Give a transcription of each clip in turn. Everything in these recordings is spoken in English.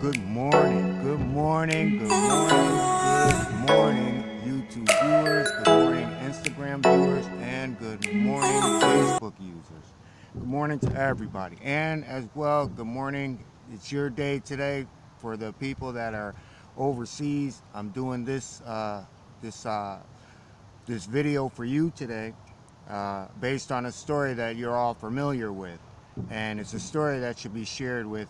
Good morning, good morning, good morning, good morning, YouTube viewers, good morning, Instagram viewers, and good morning, Facebook users. Good morning to everybody. And as well, good morning. It's your day today for the people that are overseas. I'm doing this this video for you today based on a story that you're all familiar with, and it's a story that should be shared with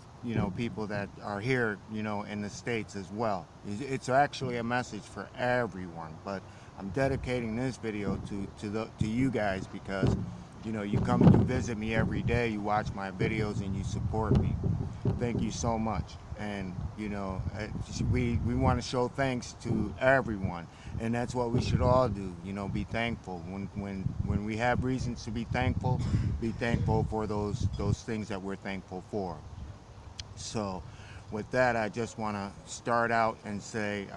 people that are here in the States as well. It's actually a message for everyone, but I'm dedicating this video to you guys because you come and you visit me every day, you watch my videos, and you support me. Thank you so much. And we want to show thanks to everyone, and that's what we should all do. Be thankful when we have reasons to be thankful. Be thankful for those things that we're thankful for. So with that, I just want to start out and say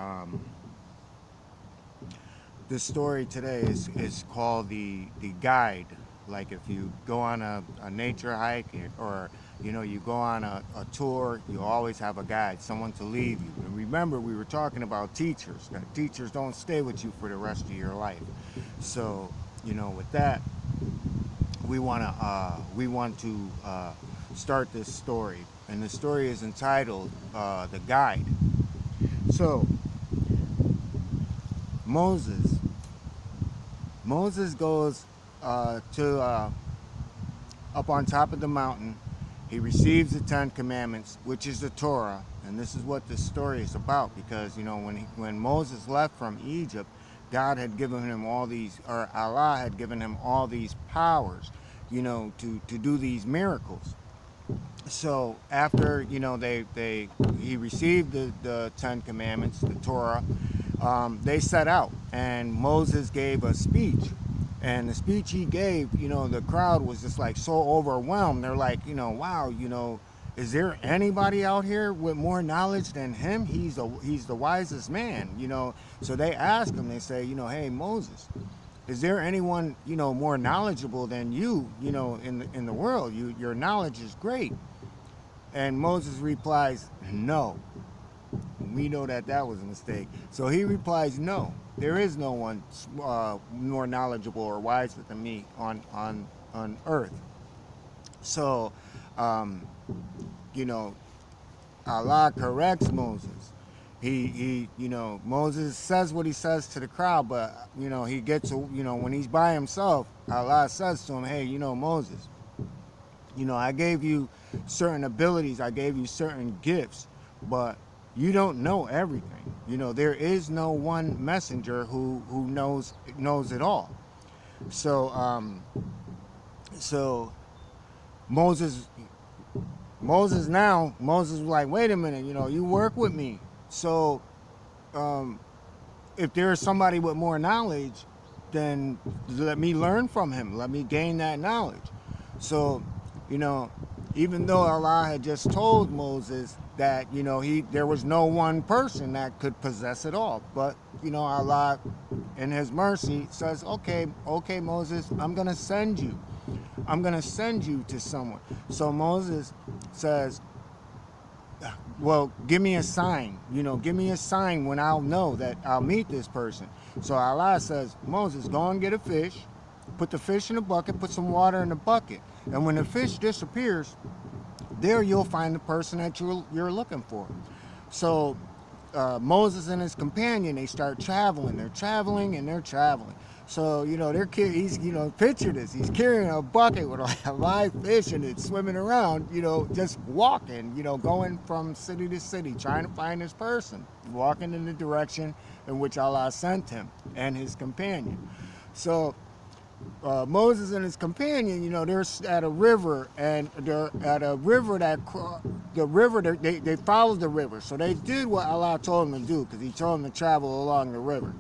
this story today is called the guide. Like if you go on a nature hike, or you go on a tour, you always have a guide, someone to lead you. And remember, we were talking about teachers, that teachers don't stay with you for the rest of your life. So with that, we want to start this story, and the story is entitled "The Guide." So Moses goes to up on top of the mountain. He receives the Ten Commandments, which is the Torah, and this is what this story is about. Because when Moses left from Egypt, God had given him all these, or Allah had given him all these powers, to do these miracles. So after he received the Ten Commandments, the Torah, they set out, and Moses gave a speech. And the speech he gave, the crowd was just like so overwhelmed. They're like, wow, is there anybody out here with more knowledge than him? He's the wisest man, So they ask him, they say, hey, Moses, is there anyone, more knowledgeable than you, in the world? Your knowledge is great. And Moses replies, no. We know that was a mistake. So he replies, no, there is no one more knowledgeable or wiser than me on earth. So, Allah corrects Moses. Moses says what he says to the crowd, but, he gets, when he's by himself, Allah says to him, hey, Moses, I gave you certain abilities, I gave you certain gifts, but you don't know everything. There is no one messenger who knows it all. So Moses was like, wait a minute, you work with me. So if there is somebody with more knowledge, then let me learn from him. Let me gain that knowledge. So, even though Allah had just told Moses that, there was no one person that could possess it all. But, Allah, in his mercy, says, okay, Moses, I'm going to send you. I'm going to send you to someone. So Moses says, well, give me a sign. Give me a sign when I'll know that I'll meet this person. So Allah says, Moses, go and get a fish. Put the fish in a bucket, put some water in the bucket. And when the fish disappears, there you'll find the person that you're looking for. So Moses and his companion, they start traveling. They're traveling and they're traveling. So, he's, picture this. He's carrying a bucket with a live fish and it's swimming around, just walking, going from city to city, trying to find this person, walking in the direction in which Allah sent him and his companion. So Moses and his companion, they're at a river, and they're at a river they followed the river. So they did what Allah told them to do, because he told them to travel along the river.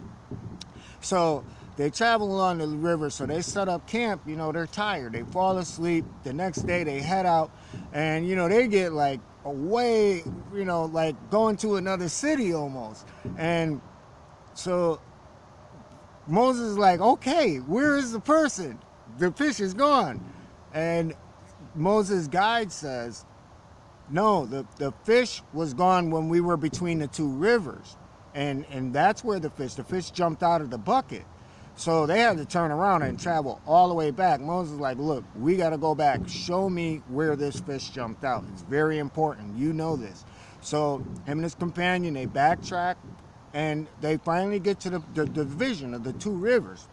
So they travel along the river, so they set up camp. They're tired. They fall asleep. The next day they head out, and, they get like away, like going to another city almost. And so Moses is like, okay, where is the person? The fish is gone. And Moses' guide says, No, the fish was gone when we were between the two rivers. And that's where the fish jumped out of the bucket. So they had to turn around and travel all the way back. Moses was like, look, we got to go back. Show me where this fish jumped out. It's very important. You know this. So him and his companion, they backtrack, and they finally get to the division of the two rivers.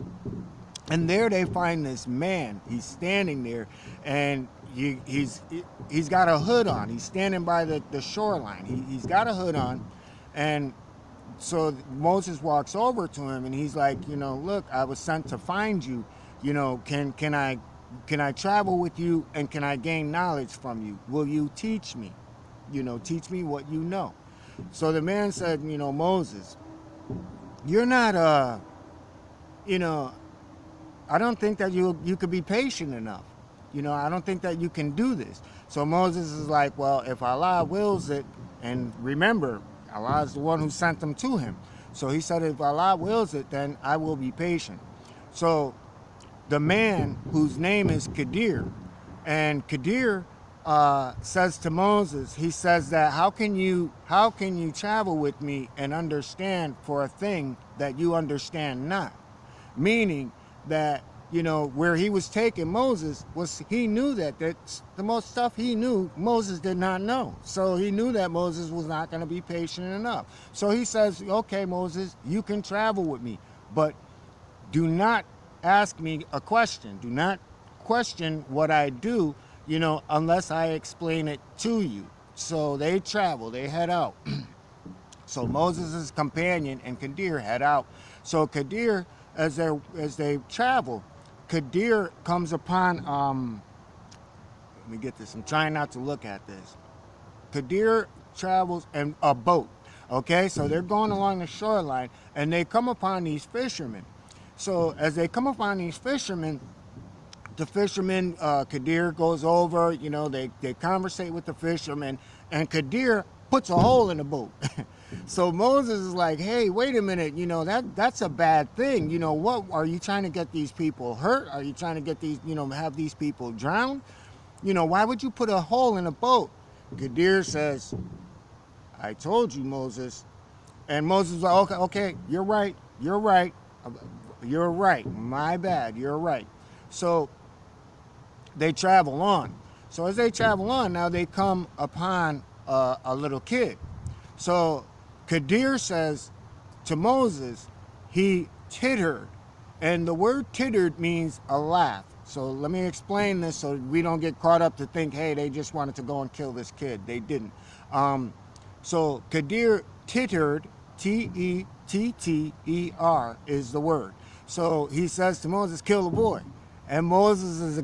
And there they find this man. He's standing there, and he's got a hood on. He's standing by the shoreline. He's got a hood on, and so Moses walks over to him, and he's like, look, I was sent to find you. Can I travel with you, and can I gain knowledge from you? Will you teach me? Teach me what you know. So the man said, Moses, you're not I don't think that you could be patient enough. I don't think that you can do this. So Moses is like, well, if Allah wills it, and remember, Allah is the one who sent them to him. So he said, if Allah wills it, then I will be patient. So the man, whose name is Kadir, and Kadir says to Moses, he says that how can you travel with me and understand for a thing that you understand not? Meaning that, where he was taking Moses was, he knew that the most stuff he knew, Moses did not know. So he knew that Moses was not going to be patient enough. So he says, okay, Moses, you can travel with me, but do not ask me a question. Do not question what I do, unless I explain it to you. So they travel, they head out. So Moses' companion and Kadir head out. So Kadir, as they travel, Kadir comes upon, let me get this, I'm trying not to look at this. Kadir travels in a boat, okay? So they're going along the shoreline, and they come upon these fishermen. So as they come upon these fishermen, the fishermen, Kadir goes over, they conversate with the fishermen, and Kadir puts a hole in the boat. So Moses is like, hey, wait a minute, that's a bad thing. What, are you trying to get these people hurt? Are you trying to get these, have these people drowned? Why would you put a hole in a boat? Kadir says, I told you, Moses. And Moses was like, okay, you're right, my bad, you're right. So they travel on. So as they travel on, now they come upon a little kid. So Kadir says to Moses, he tittered. And the word tittered means a laugh. So let me explain this so we don't get caught up to think, hey, they just wanted to go and kill this kid. They didn't. So Kadir tittered, T-E-T-T-E-R is the word. So he says to Moses, kill the boy. And Moses is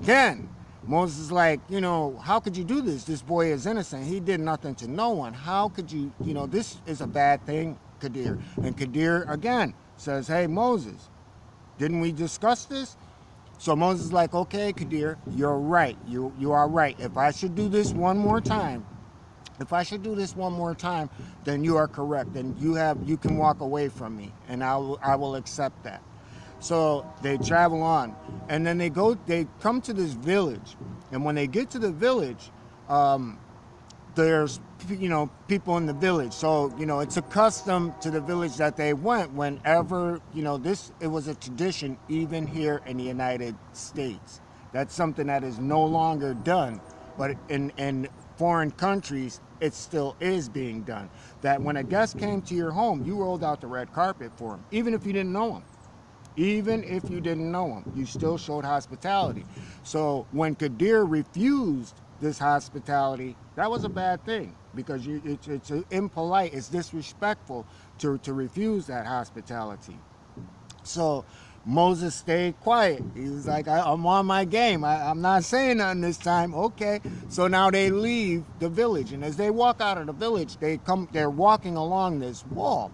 Moses is like, how could you do this? This boy is innocent. He did nothing to no one. How could you, this is a bad thing, Kadir. And Kadir, again, says, hey, Moses, didn't we discuss this? So Moses is like, okay, Kadir, you're right. You are right. If I should do this one more time, then you are correct. Then you can walk away from me, and I will accept that. So they travel on, and then they come to this village, and when they get to the village, there's people in the village. So it's a custom to the village that they went whenever it was a tradition even here in the United States. That's something that is no longer done, but in foreign countries it still is being done. That when a guest came to your home, you rolled out the red carpet for him, even if you didn't know him. Even if you didn't know him, you still showed hospitality. So when Kadir refused this hospitality, that was a bad thing, because it's impolite, it's disrespectful to refuse that hospitality. So Moses stayed quiet. He was like, I'm on my game. I'm not saying nothing this time. Okay. So now they leave the village, and as they walk out of the village, they're walking along this wall.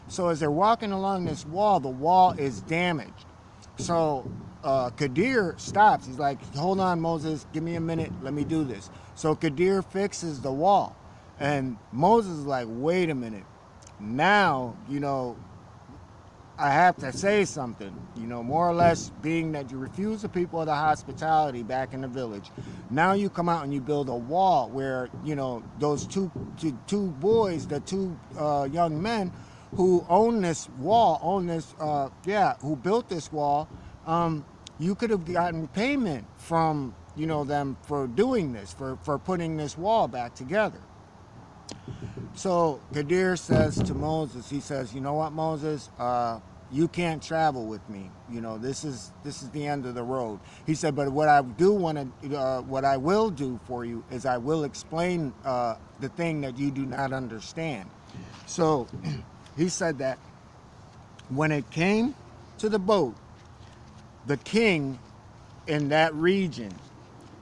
So as they're walking along this wall, the wall is damaged. So Kadir stops. He's like, hold on, Moses, give me a minute. Let me do this. So Kadir fixes the wall. And Moses is like, wait a minute. Now, I have to say something, more or less being that you refuse the people of the hospitality back in the village. Now you come out and you build a wall where, those two boys, the two young men who own this wall, who built this wall, you could have gotten payment from, them for doing this, for putting this wall back together. So Kadir says to Moses, he says, you know what, Moses, you can't travel with me. This is the end of the road. He said, but what I will do for you is I will explain the thing that you do not understand. So he said that when it came to the boat, the king in that region,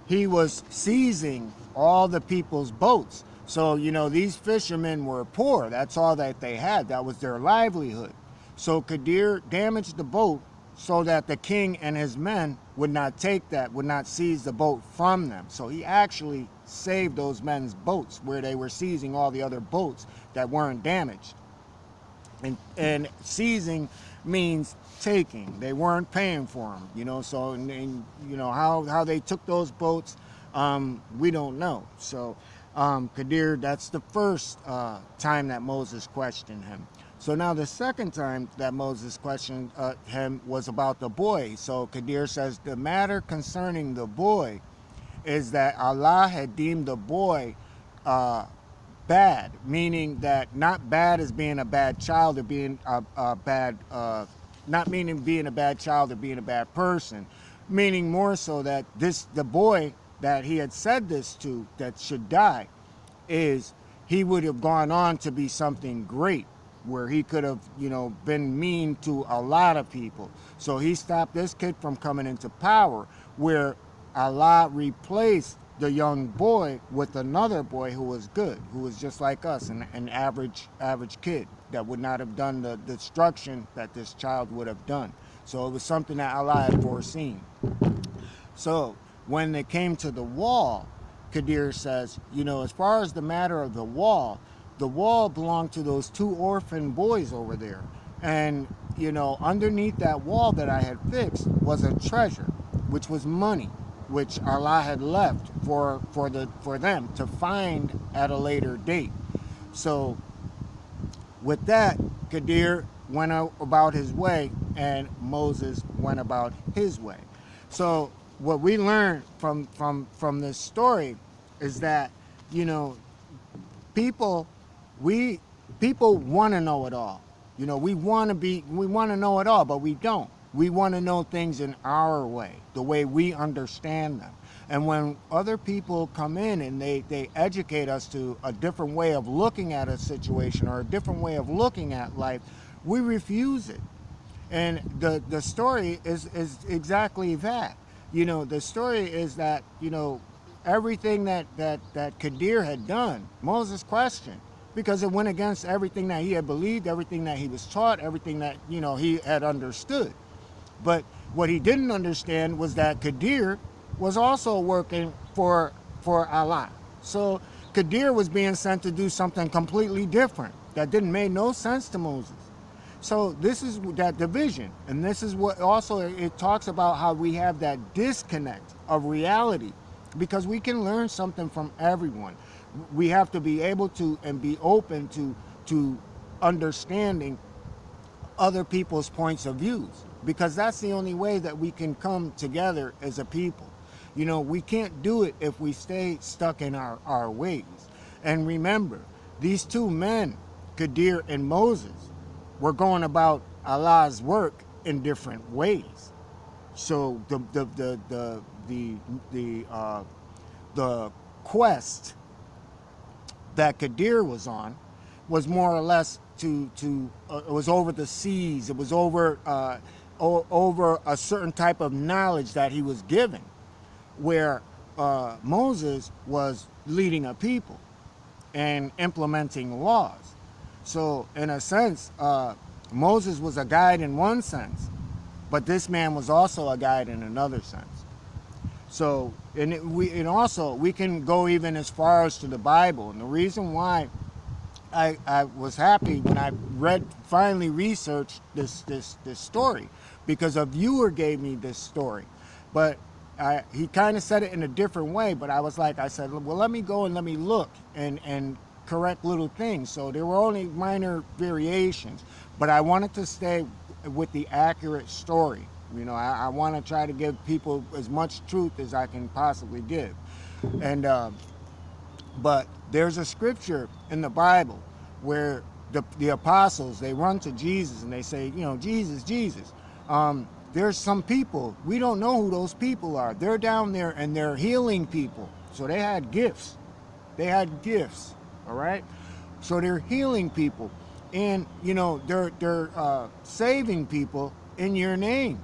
he was seizing all the people's boats. So, these fishermen were poor. That's all that they had. That was their livelihood. So Kadir damaged the boat so that the king and his men would not seize the boat from them. So he actually saved those men's boats where they were seizing all the other boats that weren't damaged. And seizing means taking. They weren't paying for them, so, and how they took those boats, we don't know. So Kadir, that's the first time that Moses questioned him. So now the second time that Moses questioned him was about the boy. So Kadir says the matter concerning the boy is that Allah had deemed the boy bad, meaning that not bad as being a bad child or being a bad, not meaning being a bad child or being a bad person, meaning more so that the boy that he had said this to that should die, is he would have gone on to be something great, where he could have, been mean to a lot of people. So he stopped this kid from coming into power, where Allah replaced the young boy with another boy who was good, who was just like us, an average kid that would not have done the destruction that this child would have done. So it was something that Allah had foreseen. So when they came to the wall, Kadir says, as far as the matter of the wall belonged to those two orphan boys over there. And, underneath that wall that I had fixed was a treasure, which was money, which Allah had left for them to find at a later date. So with that, Kadir went about his way and Moses went about his way. So what we learned from this story is that, people want to know it all. We want to know it all, but we don't. We want to know things in our way, the way we understand them. And when other people come in and they educate us to a different way of looking at a situation or a different way of looking at life, we refuse it. And the story is exactly that. The story is that, everything that Kadir had done, Moses questioned, because it went against everything that he had believed, everything that he was taught, everything that, he had understood. But what he didn't understand was that Kadir was also working for Allah. So Kadir was being sent to do something completely different that didn't make no sense to Moses. So this is that division, and this is what also it talks about, how we have that disconnect of reality, because we can learn something from everyone. We have to be able to and be open to understanding other people's points of views, because that's the only way that we can come together as a people. We can't do it if we stay stuck in our ways. And remember, these two men, Kadir and Moses, were going about Allah's work in different ways. So the quest that Kadir was on was more or less it was over the seas. It was over a certain type of knowledge that he was given, where Moses was leading a people and implementing laws. So in a sense, Moses was a guide in one sense, but this man was also a guide in another sense. So, and also we can go even as far as to the Bible. And the reason why I was happy when I finally researched this story, because a viewer gave me this story, but he kind of said it in a different way. But I said, well, let me go and let me look and correct little things. So there were only minor variations, but I wanted to stay with the accurate story. I want to try to give people as much truth as I can possibly give. And but there's a scripture in the Bible where the apostles, they run to Jesus and they say, Jesus, Jesus. There's some people, we don't know who those people are. They're down there and they're healing people. So they had gifts. All right? So they're healing people. And, they're saving people in your name.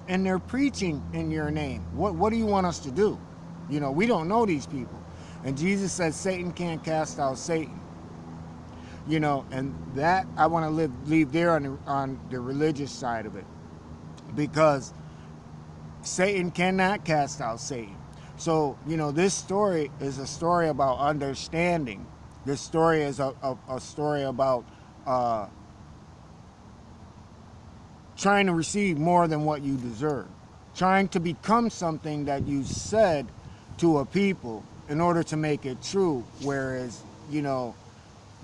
And they're preaching in your name. What do you want us to do? We don't know these people. And Jesus said Satan can't cast out Satan. And that I want to leave there on the religious side of it, because Satan cannot cast out Satan. So, this story is a story about understanding. This story is a story about trying to receive more than what you deserve, trying to become something that you said to a people in order to make it true, whereas,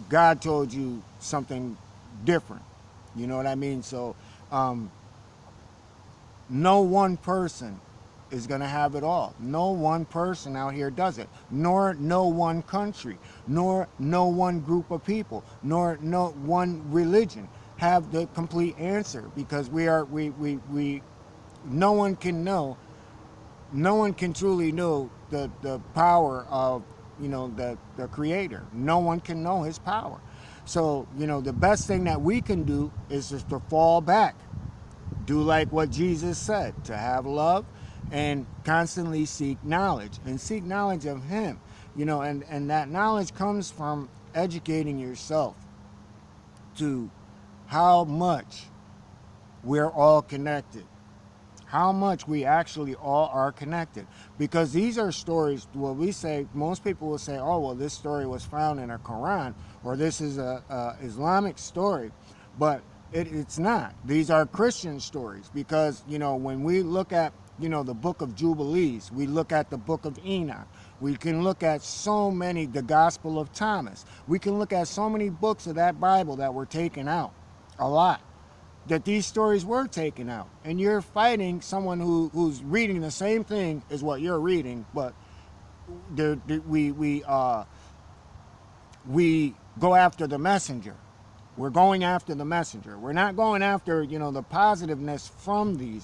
God told you something different. You know what I mean? So no one person is going to have it all. No one person out here does it, nor no one country, nor no one group of people, nor no one religion have the complete answer, because no one can know, no one can truly know the power of the creator. No one can know his power. So the best thing that we can do is just to fall back, do like what Jesus said, to have love and constantly seek knowledge of him. And that knowledge comes from educating yourself to how much we're all connected, how much we actually all are connected. Because these are stories, most people will say, oh, well, this story was found in a Quran, or this is a Islamic story, but it's not. These are Christian stories, because, when we look at, the book of Jubilees, we look at the book of Enoch, we can look at the Gospel of Thomas, we can look at so many books of that Bible that were taken out, a lot, that these stories were taken out. And you're fighting someone who's reading the same thing as what you're reading, but we go after the messenger. We're going after the messenger. We're not going after, the positiveness from the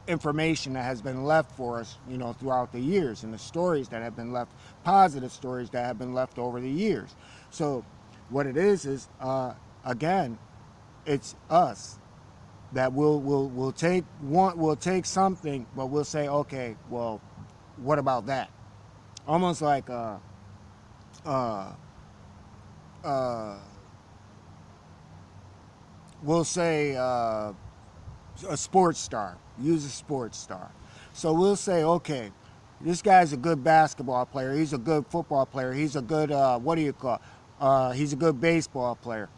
information that has been left for us, throughout the years, and the stories that have been left, positive stories that have been left over the years. So what it is again, it's us that will take something, but we'll say, okay, well, what about that? Almost like we'll say a sports star. Use a sports star. So we'll say, okay, this guy's a good basketball player. He's a good football player. He's a good he's a good baseball player.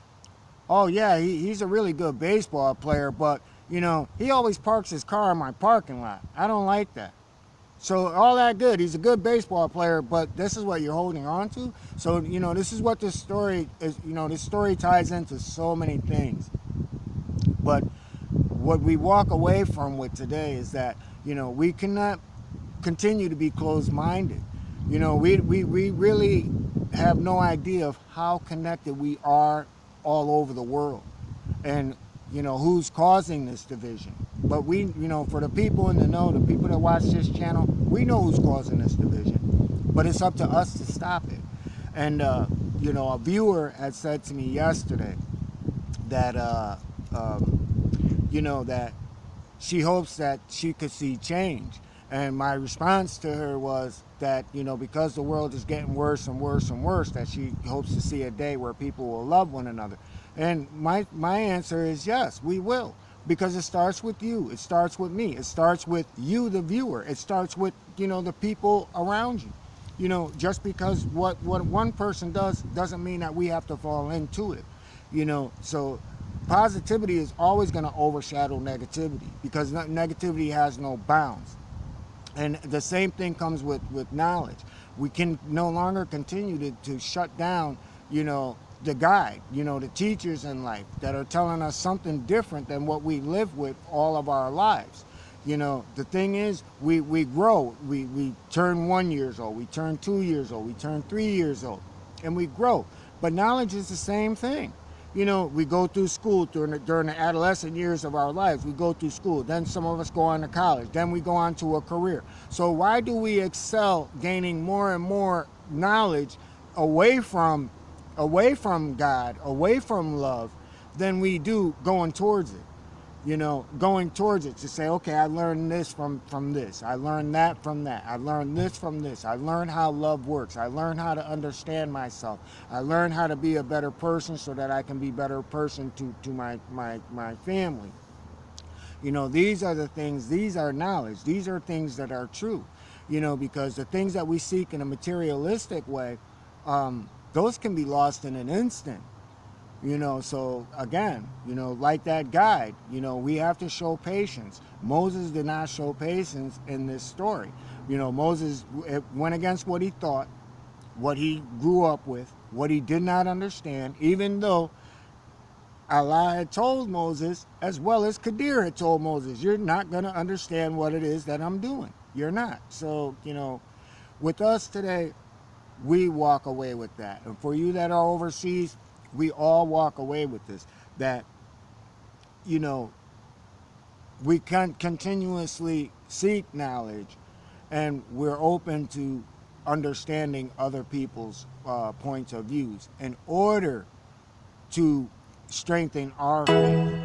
Oh yeah, he's a really good baseball player, but he always parks his car in my parking lot. I don't like that. So all that good, he's a good baseball player, but this is what you're holding on to. So this is what this story is. This story ties into so many things. But what we walk away from with today is that we cannot continue to be closed-minded. We really have no idea of how connected we are all over the world, and who's causing this division. But we, for the people in the know, the people that watch this channel, we know who's causing this division. But it's up to us to stop it. And a viewer had said to me yesterday that that she hopes that she could see change. And my response to her was that, because the world is getting worse and worse and worse, that she hopes to see a day where people will love one another. And my answer is yes, we will. Because it starts with you. It starts with me. It starts with you, the viewer. It starts with, the people around you. just because what one person does doesn't mean that we have to fall into it. So positivity is always going to overshadow negativity because negativity has no bounds. And the same thing comes with knowledge. We can no longer continue to shut down, the guide, the teachers in life that are telling us something different than what we live with all of our lives. The thing is, we grow. We turn 1 years old, we turn 2 years old, we turn 3 years old, and we grow. But knowledge is the same thing. We go through school during the adolescent years of our lives. We go through school. Then some of us go on to college. Then we go on to a career. So why do we excel gaining more and more knowledge away from God, away from love, than we do going towards it? Going towards it to say, okay, I learned this from this. I learned that from that. I learned this from this. I learned how love works. I learned how to understand myself. I learned how to be a better person so that I can be a better person to my family. These are the things, these are knowledge. These are things that are true, because the things that we seek in a materialistic way, those can be lost in an instant. So again, like that guide, we have to show patience. Moses did not show patience in this story. Moses went against what he thought, what he grew up with, what he did not understand, even though Allah had told Moses, as well as Kadir had told Moses, you're not going to understand what it is that I'm doing. You're not. So, with us today, we walk away with that. And for you that are overseas, we all walk away with this, that, we can continuously seek knowledge, and we're open to understanding other people's points of views in order to strengthen our faith.